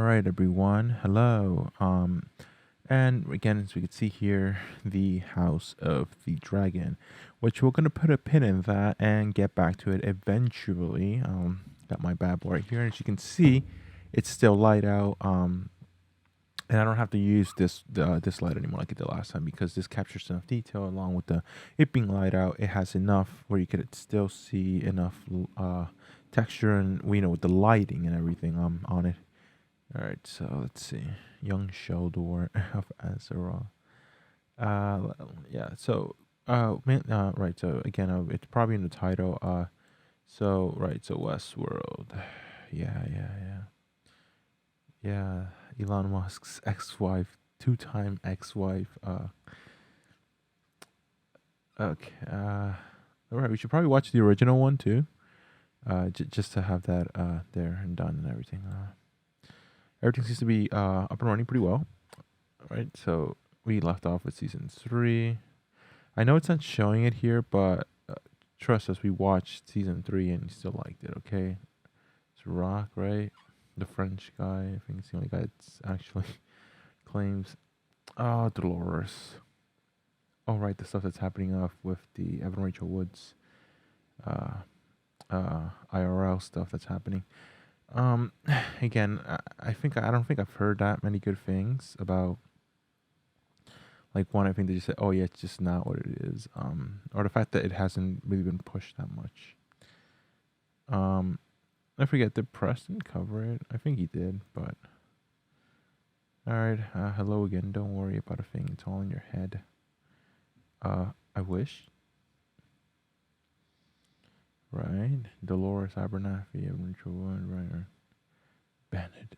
All right, everyone. Hello. And again, as we can see here, the House of the Dragon, which we're gonna put a pin in that and get back to it eventually. Got my bad boy right here, and as you can see, it's still light out. And I don't have to use this light anymore like I did last time because this captures enough detail along with the it being light out. It has enough where you could still see enough texture and with the lighting and everything on it. All right, so let's see. Young Sheldor of Azeroth. Yeah. So, right. So again, it's probably in the title. So right. So Westworld. Yeah, yeah, yeah, yeah. Elon Musk's ex-wife, two-time ex-wife. Okay. All right. We should probably watch the original one too. Just to have that there and done and everything. Everything seems to be up and running pretty well. Right, so we left off with season 3. I know it's not showing it here, but trust us, we watched season 3 and you still liked it, okay? It's Rock, right? The French guy, I think it's the only guy that's actually claims. Oh, Dolores. Oh, right, the stuff that's happening off with the Evan Rachel Woods IRL stuff that's happening. Again, I don't think I've heard that many good things about. Like one, I think they just said, "Oh yeah, it's just not what it is," or the fact that it hasn't really been pushed that much. I forget, did Preston cover it? I think he did, but all right. Hello again. Don't worry about a thing; it's all in your head. I wish. Right, Dolores Abernathy, Rachel Wood, right, Bennett.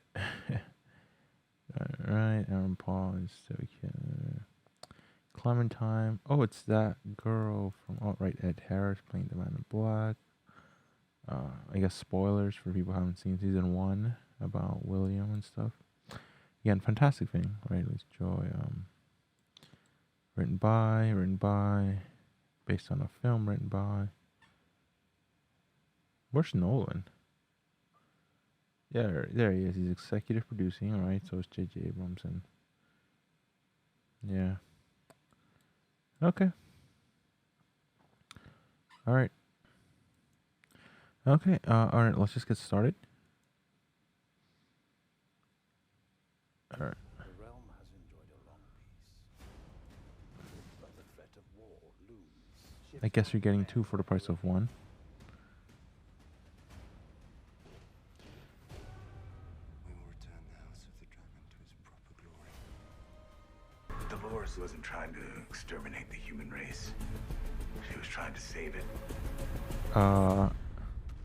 Right, Aaron Paul is so cute. Clementine. Oh, it's that girl from Ed Harris playing the Man in Black. I guess spoilers for people who haven't seen season 1 about William and stuff. Again, fantastic thing, right? Liz Joy. Written by, based on a film written by. Where's Nolan? Yeah, there he is. He's executive producing, right? So is J.J. Abrams and yeah. Okay. All right. Okay. All right. Let's just get started. All right. The realm has enjoyed a long peace, but the threat of war looms. I guess you're getting 2 for the price of 1. We will return the House of the Dragon to its proper glory. Dolores wasn't trying to exterminate the human race. She was trying to save it.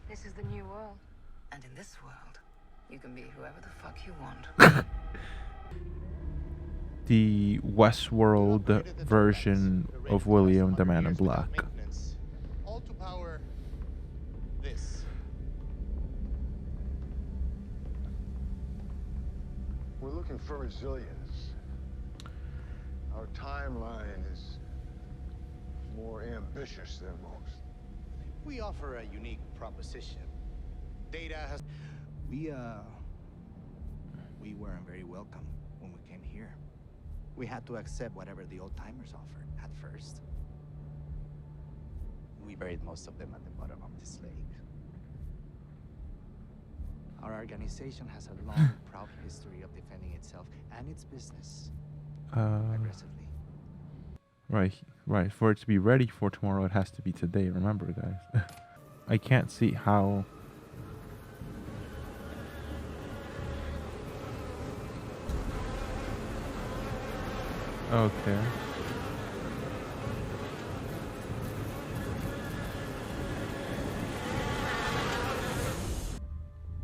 This is the new world. And in this world, you can be whoever the fuck you want. The Westworld version of William the Man in Black. All to power this. We're looking for resilience. Our timeline is more ambitious than most. We offer a unique proposition. Data has... We weren't very welcome when we came here. We had to accept whatever the old-timers offered at first. We buried most of them at the bottom of this lake. Our organization has a long, proud history of defending itself and its business aggressively. Right. For it to be ready for tomorrow, it has to be today. Remember, guys. I can't see how. Okay.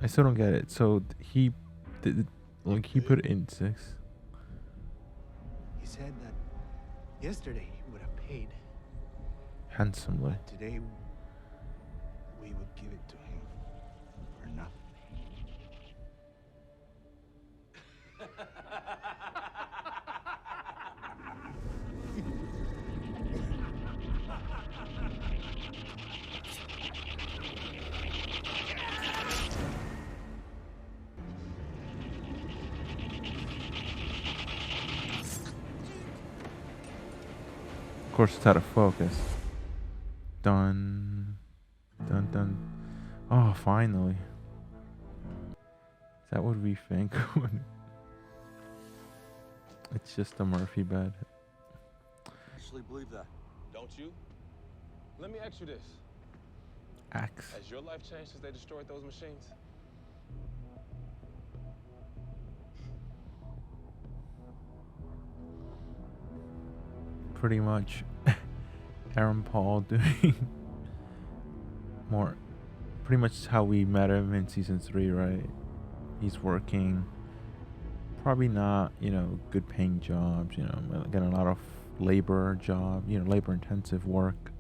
I still don't get it. So he did, like, he put it in 6. He said that yesterday he would have paid. Handsomely. But today we would give it to him for nothing. course, it's out of focus. Dun, dun, dun. Oh, finally. Is that what we think? It's just a Murphy bed. Actually believe that, don't you? Let me ask you this. Axe. Has your life changed since they destroyed those machines? Pretty much Aaron Paul doing more. Pretty much how we met him in season 3, right? He's working. Probably not, good paying jobs, getting a lot of labor job, labor intensive work.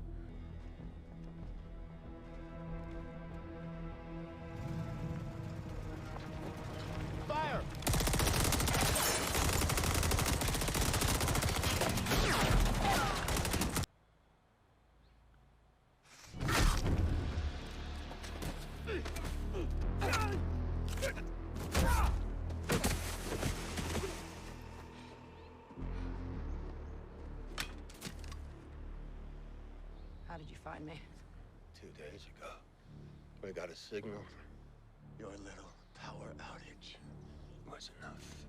Fire! How did you find me? 2 days ago, we got a signal. Your little power outage was enough.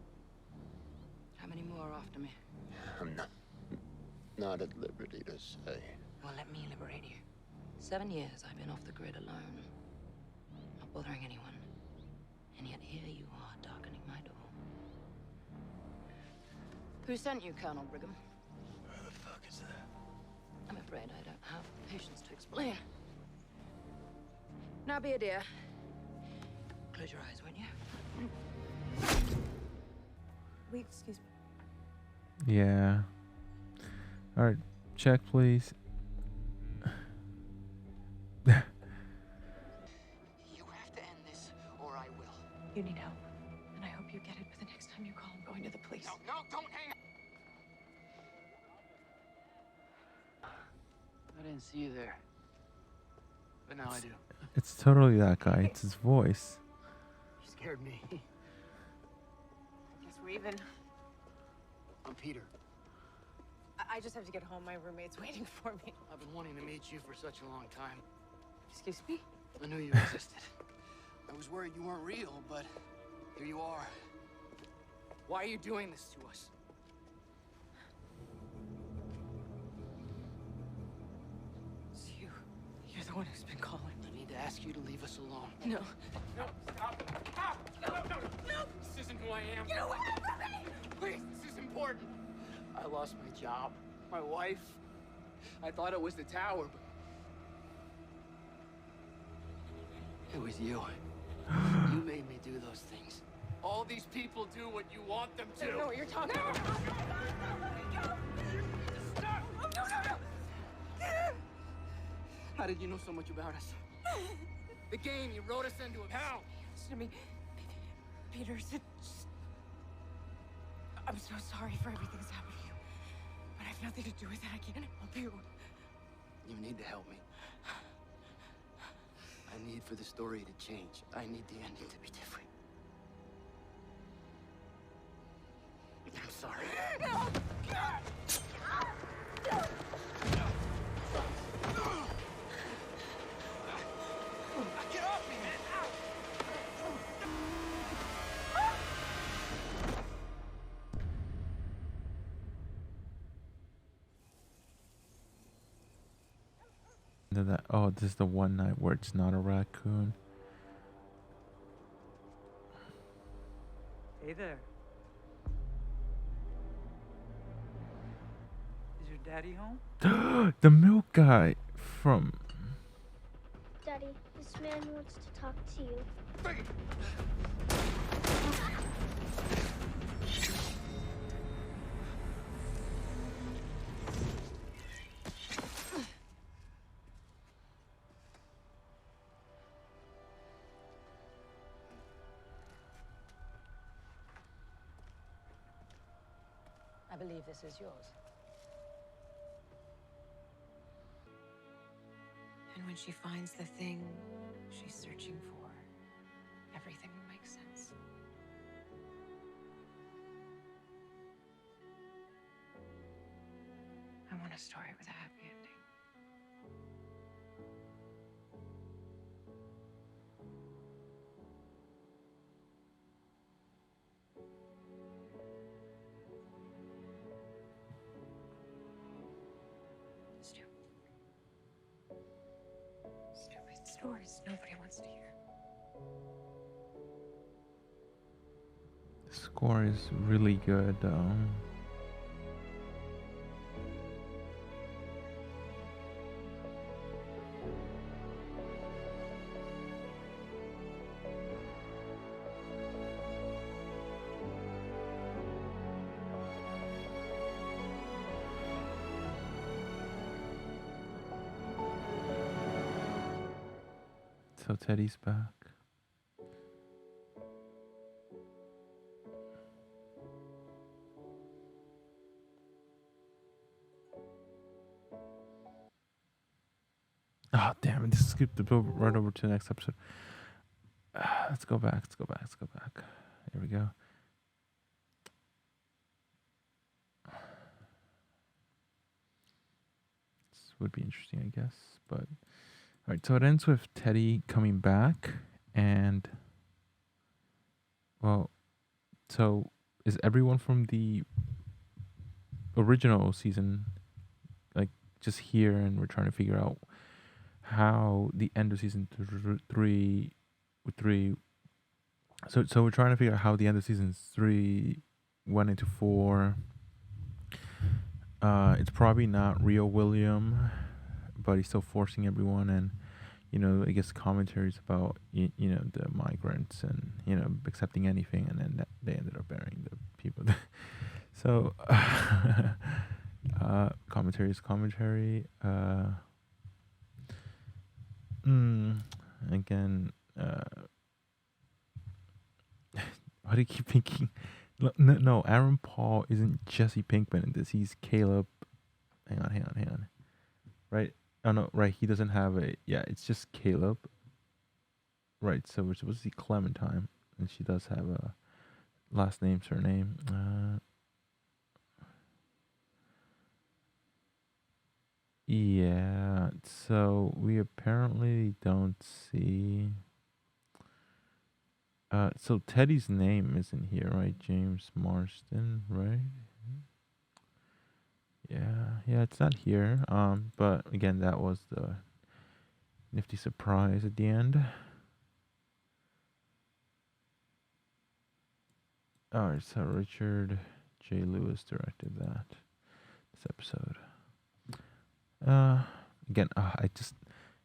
How many more are after me? I'm not at liberty to say. Well, let me liberate you. 7 years I've been off the grid alone. Not bothering anyone. And yet here you are, darkening my door. Who sent you, Colonel Brigham? Where the fuck is that? I'm afraid I don't have patience to explain. Now be a dear. Close your eyes, won't you? Wait, excuse me. Yeah. Alright, check please. You have to end this, or I will. You need help. And I hope you get it, but the next time you call, I'm going to the police. No, don't hang up! I didn't see you there. But now I do. It's totally that guy. It's his voice. You scared me. Guess we're even. I'm Peter. I just have to get home. My roommate's waiting for me. I've been wanting to meet you for such a long time. Excuse me? I knew you existed. I was worried you weren't real, but here you are. Why are you doing this to us? It's you. You're the one who's been calling. I need to ask you to leave us alone. No. No, stop. Stop! No! This isn't who I am. Get away from me! Please, this is important. I lost my job, my wife. I thought it was the tower, but it was you. You made me do those things. All these people do what you want them to. I don't know what you're talking about. Stop! No. How did you know so much about us? The game, you wrote us into it. How? Listen to me. Peter, I'm so sorry for everything that's happened to you. But I have nothing to do with it. I can't help you. You need to help me. I need for the story to change. I need the ending to be different. I'm sorry. Get off me, man! Ow! Oh, this is the one night where it's not a raccoon. Hey there. Is your daddy home? The milk guy from. Daddy, this man wants to talk to you. I believe this is yours. And when she finds the thing she's searching for, everything will make sense. I want a story with a happy ending. Stupid stories nobody wants to hear. The score is really good. So Teddy's back. Oh damn! I just skipped right over to the next episode. Let's go back. Let's go back. Let's go back. Here we go. This would be interesting, I guess. But all right. So it ends with Teddy coming back, and well, so is everyone from the original season like just here, and we're trying to figure out how the end of season three. So we're trying to figure out how the end of season 3 went into 4. It's probably not real William, but he's still forcing everyone, and I guess commentaries about the migrants and accepting anything, and then they ended up burying the people. So commentary is commentary. Again. Why do you keep thinking? No, Aaron Paul isn't Jesse Pinkman in this. He's Caleb. Hang on. Right? Oh no, right. He doesn't have a. Yeah, it's just Caleb. Right. So we're supposed to see Clementine, and she does have a last name, surname. Yeah. So we apparently don't see. So Teddy's name isn't here, right? James Marston, right? Yeah, it's not here. But again, that was the nifty surprise at the end. Alright, so Richard J. Lewis directed this episode. Again, I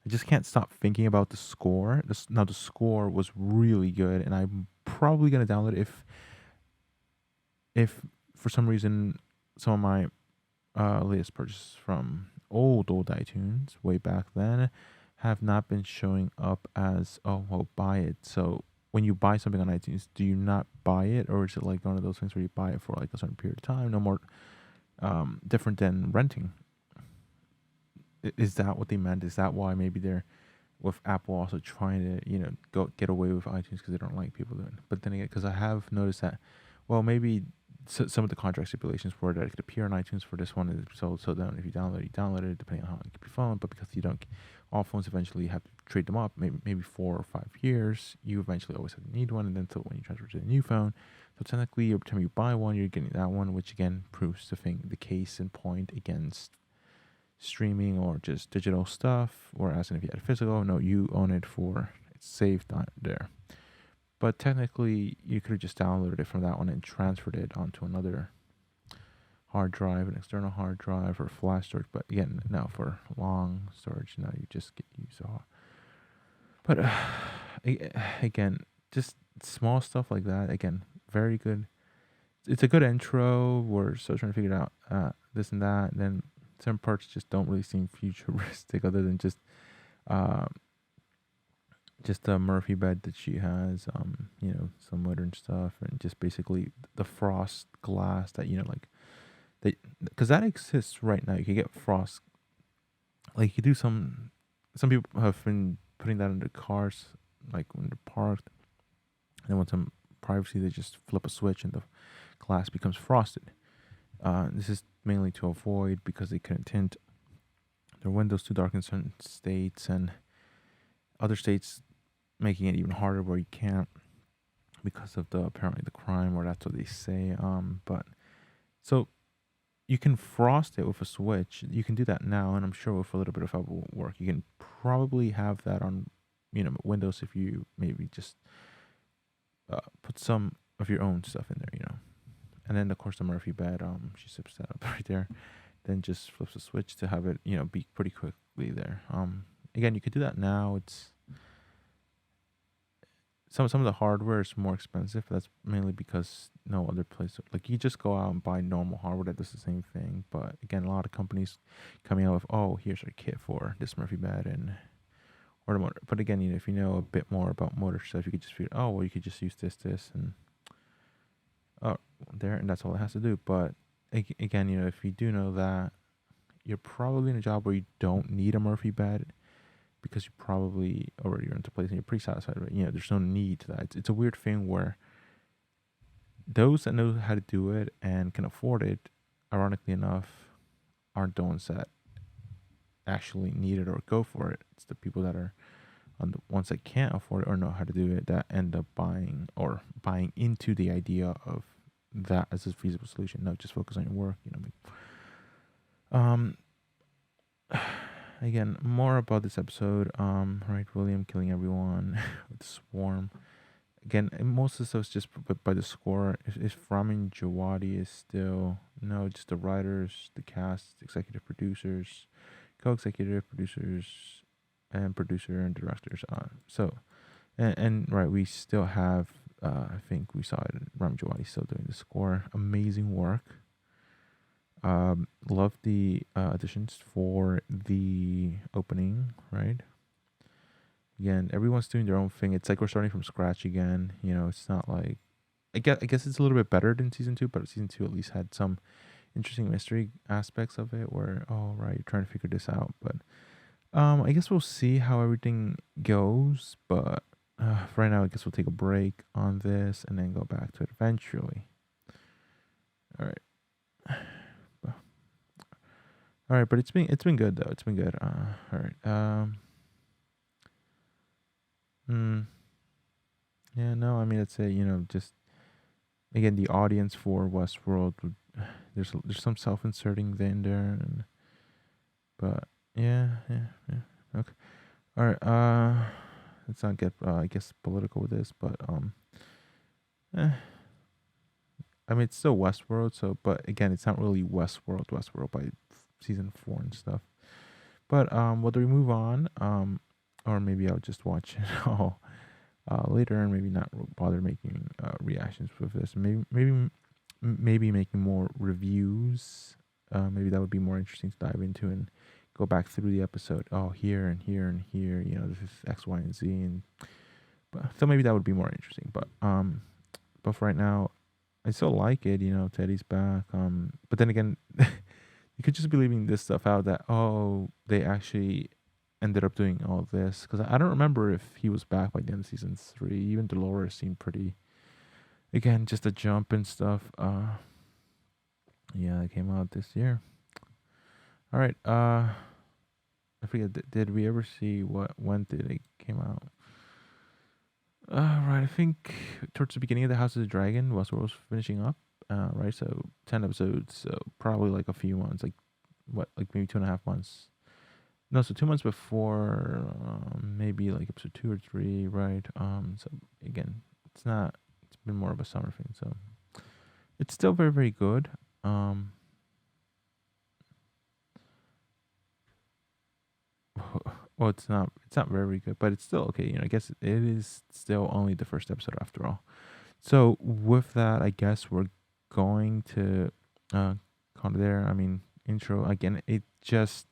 just can't stop thinking about the score. Now the score was really good, and I'm probably gonna download it if for some reason some of my latest purchases from old iTunes way back then have not been showing up as buy it. So when you buy something on iTunes, do you not buy it, or is it like one of those things where you buy it for like a certain period of time, no more different than renting? Is that what they meant? Is that why maybe they're with Apple also trying to go get away with iTunes because they don't like people doing it? But then again, because I have noticed that, well, maybe some of the contract stipulations were that it could appear on iTunes for this one, so then if you download it depending on how it could be phone. But because you don't, all phones eventually have to trade them up, maybe 4 or 5 years, you eventually always have to need one, and then so when you transfer to the new phone, so technically every time you buy one, you're getting that one, which again proves the case in point against streaming or just digital stuff. Whereas if you had physical, no, you own it it's saved on there. But technically, you could have just downloaded it from that one and transferred it onto another hard drive, an external hard drive, or flash storage. But again, now for long storage, now you just use all. But again, just small stuff like that. Again, very good. It's a good intro. We're still trying to figure it out, this and that. And then some parts just don't really seem futuristic, other than just the Murphy bed that she has, some modern stuff, and just basically the frost glass that because that exists right now. You can get frost, like you do some people have been putting that into cars, like when they're parked, and then want some privacy, they just flip a switch and the glass becomes frosted. This is mainly to avoid because they couldn't tint their windows too dark in certain states, and other states making it even harder where you can't because of the apparently the crime, or that's what they say. But so you can frost it with a switch. You can do that now, and I'm sure with a little bit of help will work. You can probably have that on, Windows if you maybe just put some of your own stuff in there. And then of course the Murphy bed, she zips that up right there, then just flips the switch to have it, be pretty quickly there. Again, you could do that now. It's some of the hardware is more expensive. That's mainly because no other place, like, you just go out and buy normal hardware that does the same thing. But again, a lot of companies coming out with, oh, here's our kit for this Murphy bed and or the motor. But again, if you know a bit more about motor stuff, you could just figure, oh well, you could just use this and there, and that's all it has to do. But again, if you do know that, you're probably in a job where you don't need a Murphy bed because you probably already are into place and you're pretty satisfied with it. There's no need to that. It's a weird thing where those that know how to do it and can afford it, ironically enough, aren't the ones that actually need it or go for it. It's the people that are on the ones that can't afford it or know how to do it that end up buying into the idea of that as a feasible solution. No, just focus on your work. Um, Again, more about this episode. Right, William killing everyone with the swarm. Again, most of the stuff is just by the score. If Ramin Djawadi is still just the writers, the cast, executive producers, co-executive producers, and producer and directors. And right, we still have. I think we saw it. Ramin Djawadi still doing the score. Amazing work. Love the additions for the opening, right? Again, everyone's doing their own thing. It's like we're starting from scratch again. It's not like I guess it's a little bit better than season 2, but season 2 at least had some interesting mystery aspects of it where, oh right, you're trying to figure this out. But I guess we'll see how everything goes. But for right now, I guess we'll take a break on this and then go back to it eventually. All right. All right, but it's been good though. It's been good. All right. Yeah. No. I mean, I'd say just again the audience for Westworld. There's some self-inserting in there, but yeah. Okay. All right. Let's not get I guess political with this, but I mean, it's still Westworld. So, but again, it's not really Westworld by season 4 and stuff. But whether we move on, or maybe I'll just watch it all later and maybe not bother making reactions with this. Maybe making more reviews. Maybe that would be more interesting to dive into and go back through the episode. Oh, here and here and here. This is X, Y, and Z, so maybe that would be more interesting. But for right now, I still like it. Teddy's back. But then again. You could just be leaving this stuff out that, oh, they actually ended up doing all of this. Because I don't remember if he was back by the end of season 3. Even Dolores seemed pretty, again, just a jump and stuff. Yeah, it came out this year. All right. I forget, did we ever see when did it came out? Right, I think towards the beginning of the House of the Dragon, Westworld was finishing up. Right, so 10 episodes, so probably like a few months, like maybe 2.5 months. No, so 2 months before, maybe like episode 2 or 3, right? So again, it's been more of a summer thing, so it's still very, very good. Well, it's not very good, but it's still okay. I guess it is still only the first episode after all. So with that, I guess we're going to call it there. I mean, intro again. It just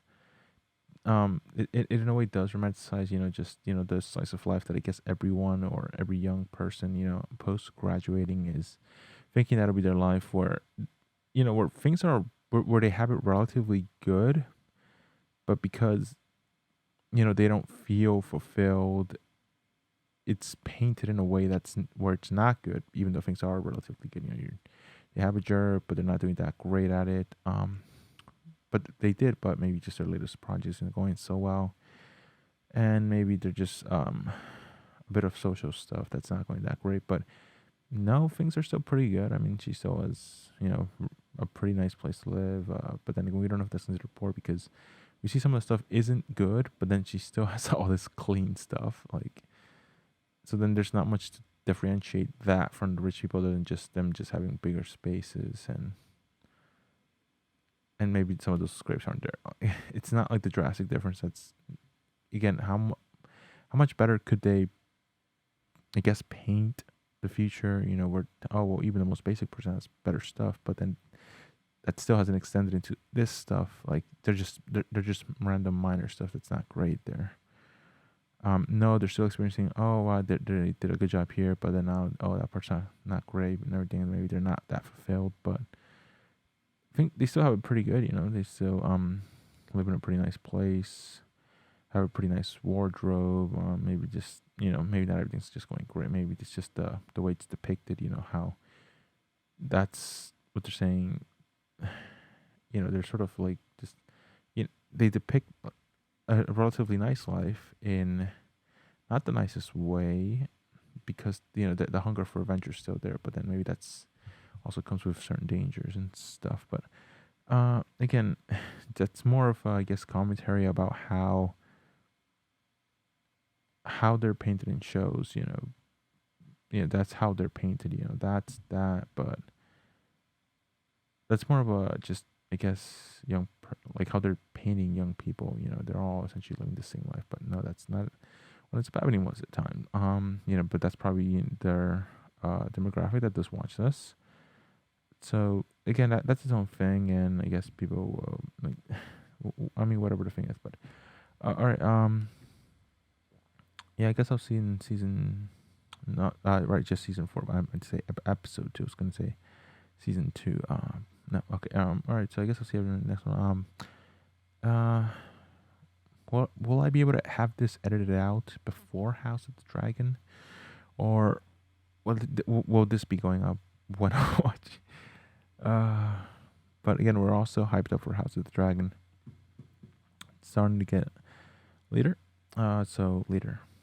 it in a way does romanticize just the slice of life that I guess everyone or every young person post graduating is thinking that'll be their life, where where things are where they have it relatively good, but because they don't feel fulfilled, it's painted in a way where it's not good, even though things are relatively good. They have a jerk, but they're not doing that great at it. But they did, but maybe just their latest project isn't going so well, and maybe they're just a bit of social stuff that's not going that great. But no, things are still pretty good. I mean, she still has, a pretty nice place to live. But then again, we don't know if that's considered poor because we see some of the stuff isn't good, but then she still has all this clean stuff. Like, so then there's not much to differentiate that from the rich people other than just them just having bigger spaces and maybe some of those scripts aren't there. It's not like the drastic difference. That's again how much better could they, I guess, paint the future? Where even the most basic person has better stuff, but then that still hasn't extended into this stuff. Like they're just random minor stuff that's not great there. No, they're still experiencing. Oh, wow, they did a good job here, but then now, that part's not great and everything. And maybe they're not that fulfilled, but I think they still have it pretty good. They still live in a pretty nice place, have a pretty nice wardrobe. Maybe just maybe not everything's just going great. Maybe it's just the way it's depicted. How that's what they're saying. They're sort of like just they depict a relatively nice life in not the nicest way because the hunger for adventure is still there, but then maybe that's also comes with certain dangers and stuff. But again, that's more of I guess commentary about how they're painted in shows. That's how they're painted. That's that, but that's more of a just I guess like how they're painting young people. They're all essentially living the same life, but no, that's not what it's happening was at the time. But that's probably their demographic that does watch this. So again, that's its own thing, and I guess people like, I mean, whatever the thing is. But all right, yeah, I guess I'll see in season, not right, just season 4. But I'm going to say episode 2. I was going to say season 2. No, okay. All right. So I guess I'll see you in the next one. Will I be able to have this edited out before House of the Dragon, or will this be going up when I watch? But again, we're also hyped up for House of the Dragon. It's starting to get later. So later.